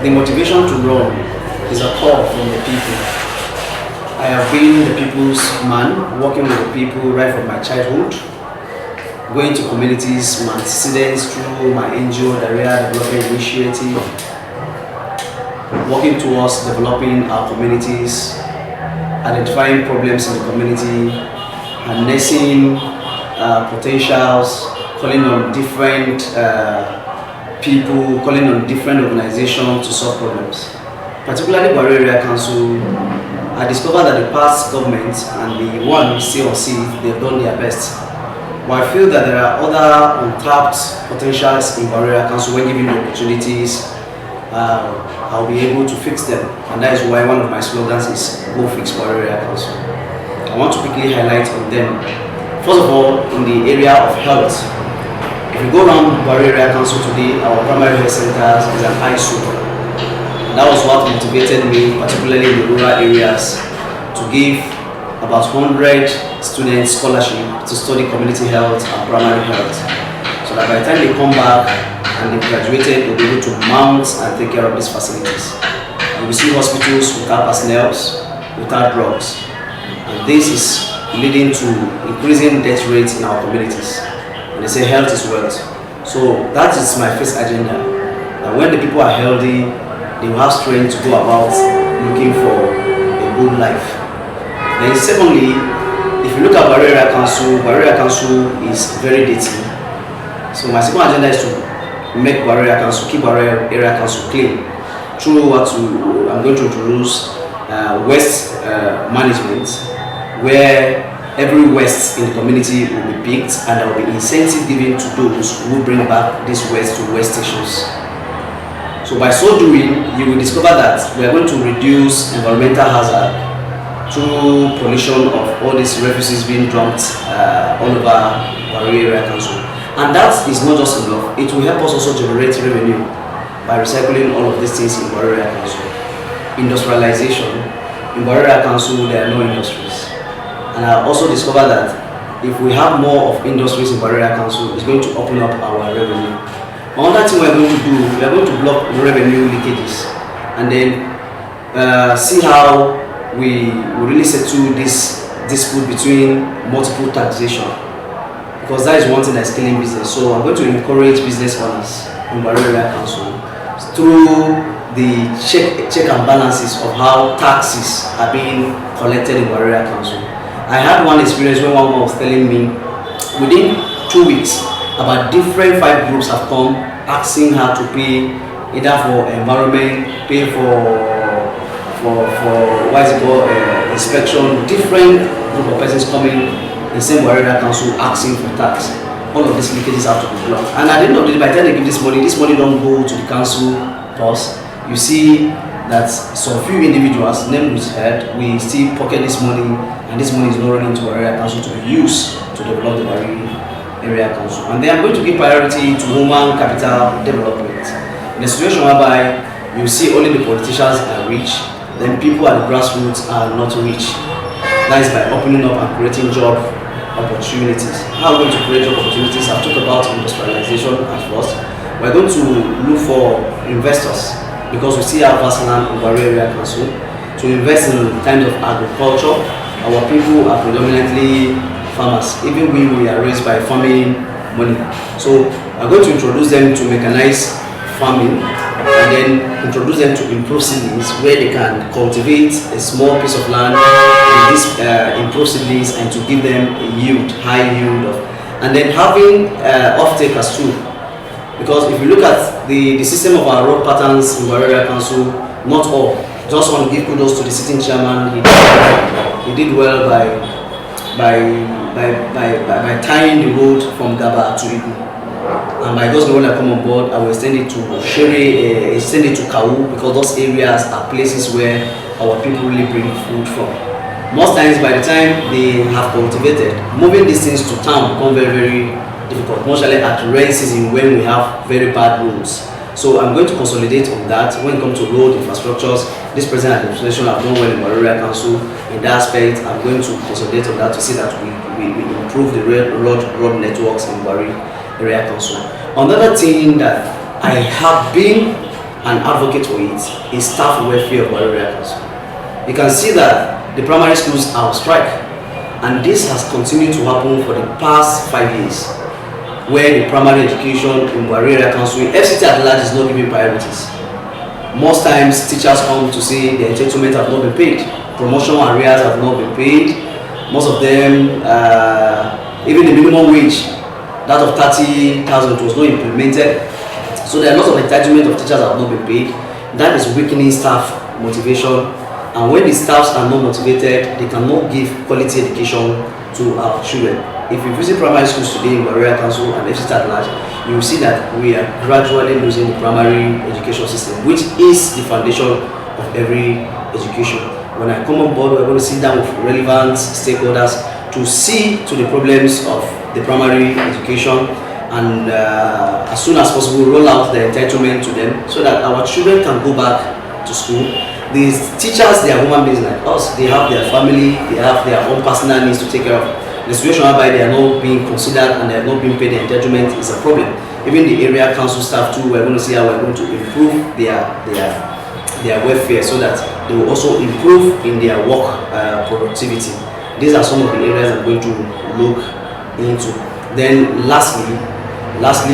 the motivation to run is a call from the people. I have been the people's man, working with the people right from my childhood, going to communities, my antecedents through my NGO, the Area Development Initiative, working towards developing our communities, identifying problems in the community, harnessing potentials, calling on different people, calling on different organizations to solve problems. Particularly Bwari Area Council, I discovered that the past government and the one COC, they've done their best. But I feel that there are other untapped potentials in Bwari Area Council. When given the opportunities, I'll be able to fix them. And that is why one of my slogans is Go Fix Bwari Area Council. I want to quickly highlight on them. First of all, in the area of health, if you go around Bwari Area Council today, our primary health centers is an eyesore. That was what motivated me, particularly in the rural areas, to give about 100 students scholarship to study community health and primary health. So that by the time they come back and they graduated, they'll be able to mount and take care of these facilities. And we see hospitals without personnel, without drugs. And this is leading to increasing death rates in our communities. And they say health is wealth. So that is my first agenda. That when the people are healthy, they will have strength to go about looking for a good life. Then secondly, if you look at Bwari Area Council is very dirty. So my second agenda is to make Bwari Area Council, keep Bwari Area Council clean through what I'm going to introduce waste management, where every waste in the community will be picked and there will be incentive given to those who bring back this waste to waste stations. So by so doing, you will discover that we are going to reduce environmental hazard through pollution of all these refugees being dumped all over Bwari Area Council. And that is not just enough. It will help us also generate revenue by recycling all of these things in Bwari Area Council. Industrialization. In Bwari Area Council, there are no industries. And I also discovered that if we have more of industries in Bwari Area Council, it's going to open up our revenue. Another thing we're going to do, we are going to block revenue leakages and then see how we really settle this dispute between multiple taxation, because that is one thing that's killing business. So I'm going to encourage business owners in Bwari Area Council through the check and balances of how taxes are being collected in Bwari Area Council. I had one experience when one was telling me within 2 weeks, about different 5 groups have come asking her to pay either for environment, pay for what is it called, inspection. Different group of persons coming in the same Bwari Area Council asking for tax. All of these leakages have to be blocked. And at the end of the day, by the time they give this money don't go to the council purse. You see that some few individuals, named with head, we still pocket this money, and this money is not running to Bwari Area Council to be used to develop the Bwari Area Council. And they are going to give priority to human capital development. In a situation whereby you see only the politicians are rich, then people at the grassroots are not rich. That is by opening up and creating job opportunities. How are we going to create job opportunities? I've talked about industrialization at first. We're going to look for investors, because we see our vast land in Bwari Area Council, to invest in terms of agriculture. Our people are predominantly farmers. Even we are raised by farming money. So I'm going to introduce them to mechanized farming and then introduce them to improved seedlings, where they can cultivate a small piece of land with these improved seedlings and to give them a yield, high yield of, and then having off-takers too. Because if you look at the system of our road patterns in Bwari Area Council, not all. Just want to give kudos to the sitting chairman. He did well by tying the road from Gaba to Ibu. And by those when I come on board, I will extend it to Shere, extend it to Kawu, because those areas are places where our people really bring food from. Most times, by the time they have cultivated, moving these things to town become very, very difficult, mostly at rain season when we have very bad roads. So I'm going to consolidate on that. When it comes to road infrastructures, this present administration have done well in Bwari Area Council. In that aspect, I'm going to consolidate on that to see that we improve the road networks in Bwari Area Council. Another thing that I have been and advocate for it is staff welfare of Bwari Area Council. You can see that the primary schools are on strike, and this has continued to happen for the past 5 years, where the primary education in Bwari Area Council, FCT at large, is not giving priorities. Most times teachers come to say the entitlement have not been paid, promotion arrears have not been paid. Most of them, even the minimum wage, that of 30,000, was not implemented. So there are lots of entitlement of teachers that have not been paid. That is weakening staff motivation, and when the staffs are not motivated, they cannot give quality education to our children. If you visit primary schools today in Bwari Area Council and FCT at large, you will see that we are gradually losing the primary education system, which is the foundation of every education. When I come on board, we're going to sit down with relevant stakeholders to see to the problems of the primary education, and as soon as possible roll out the entitlement to them so that our children can go back to school. These teachers, they are human beings like us. They have their family, they have their own personal needs to take care of. The situation whereby they are not being considered and they are not being paid the entitlement is a problem. Even the area council staff too, we're going to see how we're going to improve their welfare so that they will also improve in their work productivity. These are some of the areas I'm going to look into. Then lastly,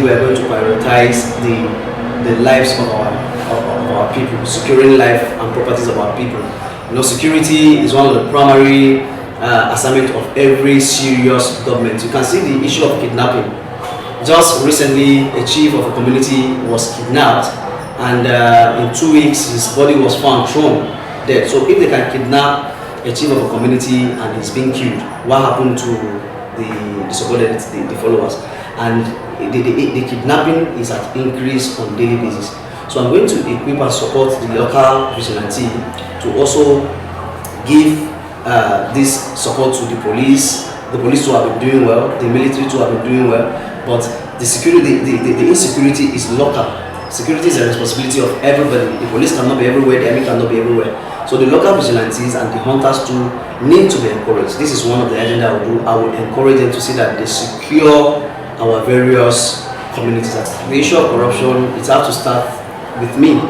we are going to prioritize the lives of our people, securing life and properties of our people. You know, security is one of the primary assignment of every serious government. You can see the issue of kidnapping. Just recently, a chief of a community was kidnapped, and in 2 weeks, his body was found thrown dead. So if they can kidnap a chief of a community and he's being killed, what happened to the subordinates, the followers? And the kidnapping is at increase on daily basis. So I'm going to equip and support the local vigilante to also give this support to the police too have been doing well, the military too have been doing well, but the security, the insecurity is local. Security is a responsibility of everybody. The police cannot be everywhere, the army cannot be everywhere. So the local vigilantes and the hunters too need to be encouraged. This is one of the agenda I will do. I will encourage them to see that they secure our various communities. The issue of corruption, it has to start with me.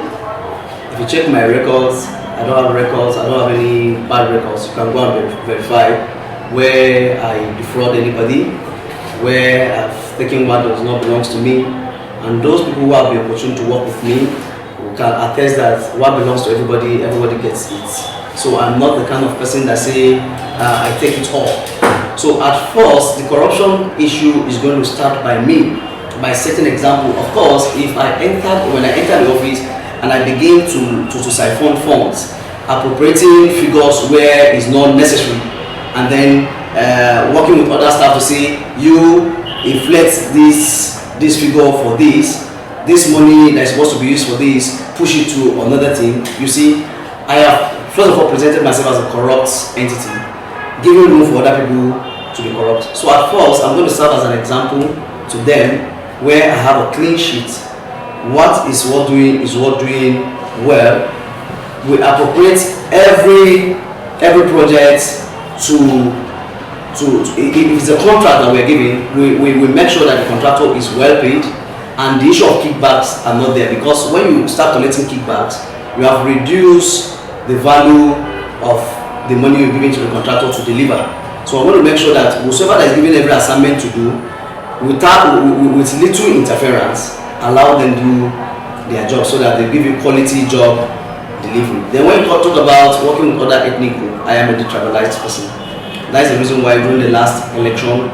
If you check my records, I don't have records, I don't have any bad records. You can go and verify where I defraud anybody, where I've taken what does not belong to me, and those people who have the opportunity to work with me can attest that what belongs to everybody, everybody gets it. So I'm not the kind of person that say I take it all. So at first, the corruption issue is going to start by me, by setting example. Of course, when I enter the office, and I begin to siphon funds, appropriating figures where it's not necessary, and then working with other staff to say, you inflate this figure for this money that's supposed to be used for this, push it to another thing. You see, I have first of all presented myself as a corrupt entity, giving room for other people to be corrupt. So at first, I'm going to serve as an example to them where I have a clean sheet. What is worth doing is worth doing well. We appropriate every project to if it's a contract that we're giving, we make sure that the contractor is well paid, and the issue of kickbacks are not there, because when you start collecting kickbacks, you have reduced the value of the money you're giving to the contractor to deliver. So I want to make sure that whoever that is given every assignment to do, with little interference, allow them do their job so that they give you quality job delivery. Then when you talk about working with other ethnic groups, I am a detribalized person. That is the reason why during the last election,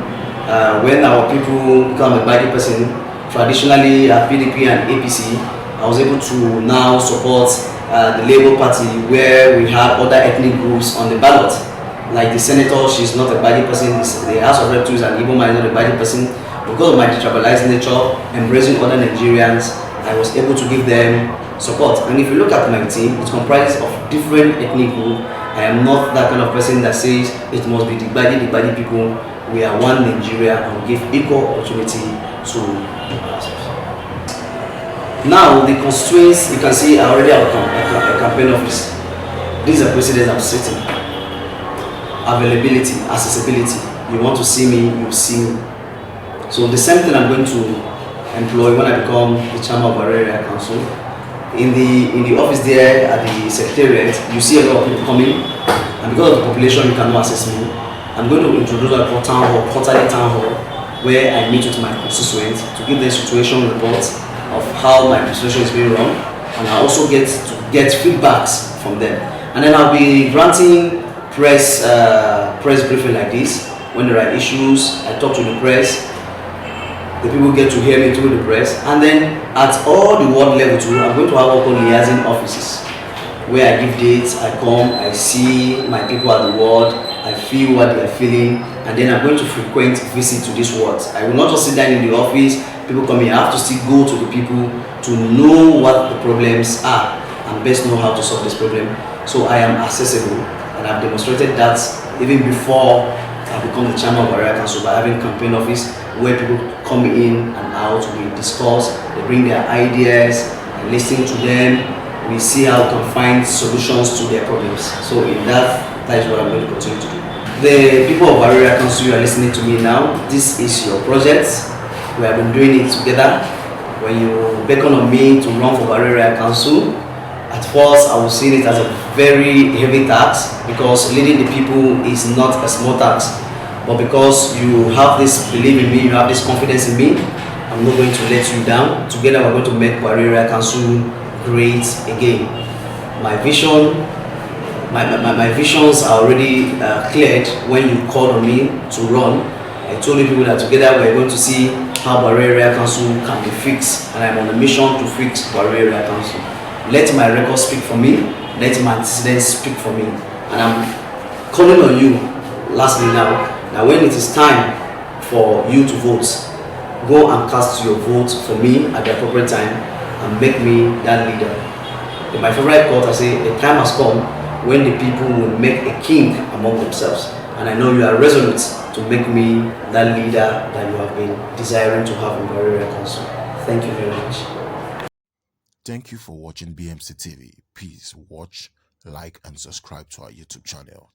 when our people become a body person, traditionally at PDP and APC, I was able to now support the Labour Party, where we had other ethnic groups on the ballot. Like the senator, she's not a body person, the House of Reps and Igbo is not a body person. Because of my detribalized nature, embracing other Nigerians, I was able to give them support. And if you look at my team, it comprises of different ethnic groups. I am not that kind of person that says it must be the body people. We are one Nigeria and we give equal opportunity to ourselves. Now, the constraints, you can see I already have a campaign office. These are precedents I'm setting. Availability, accessibility. You want to see me, you see me. So the same thing I'm going to employ when I become the chairman of Bwari Area Council. In the office there at the secretariat, you see a lot of people coming, and because of the population, you cannot access me. I'm going to introduce a quarterly town hall, where I meet with my constituents to give them situation reports of how my administration is being run, and I also get feedbacks from them. And then I'll be granting press briefing like this. When there are issues, I talk to the press. The people get to hear me through the press, and then at all the ward level too, I'm going to have what called liaison offices, where I give dates, I come, I see my people at the ward, I feel what they are feeling, and then I'm going to frequent visit to these wards. I will not just sit down in the office, people come here, I have to still go to the people to know what the problems are and best know how to solve this problem. So I am accessible, and I've demonstrated that even before I become the chairman of Bwari Council by having campaign office where people come in and out, we discuss, they bring their ideas, and listening to them, we see how we can find solutions to their problems. So in that is what I'm going to continue to do. The people of Bwari Council, you are listening to me now, this is your project. We have been doing it together. When you beckon on me to run for Bwari Council, at first I was seeing it as a very heavy task, because leading the people is not a small task. But because you have this belief in me, you have this confidence in me, I'm not going to let you down. Together we're going to make Bwari Council great again. My vision, my visions are already cleared when you called on me to run. I told you people that together we're going to see how Bwari Council can be fixed, and I'm on a mission to fix Bwari Council. Let my record speak for me, let my antecedents speak for me. And I'm calling on you, lastly now when it is time for you to vote, go and cast your vote for me at the appropriate time and make me that leader. In my favorite quote, I say, the time has come when the people will make a king among themselves. And I know you are resolute to make me that leader that you have been desiring to have in Bwari Council. Thank you very much. Thank you for watching BMC TV. Please watch, like, and subscribe to our YouTube channel.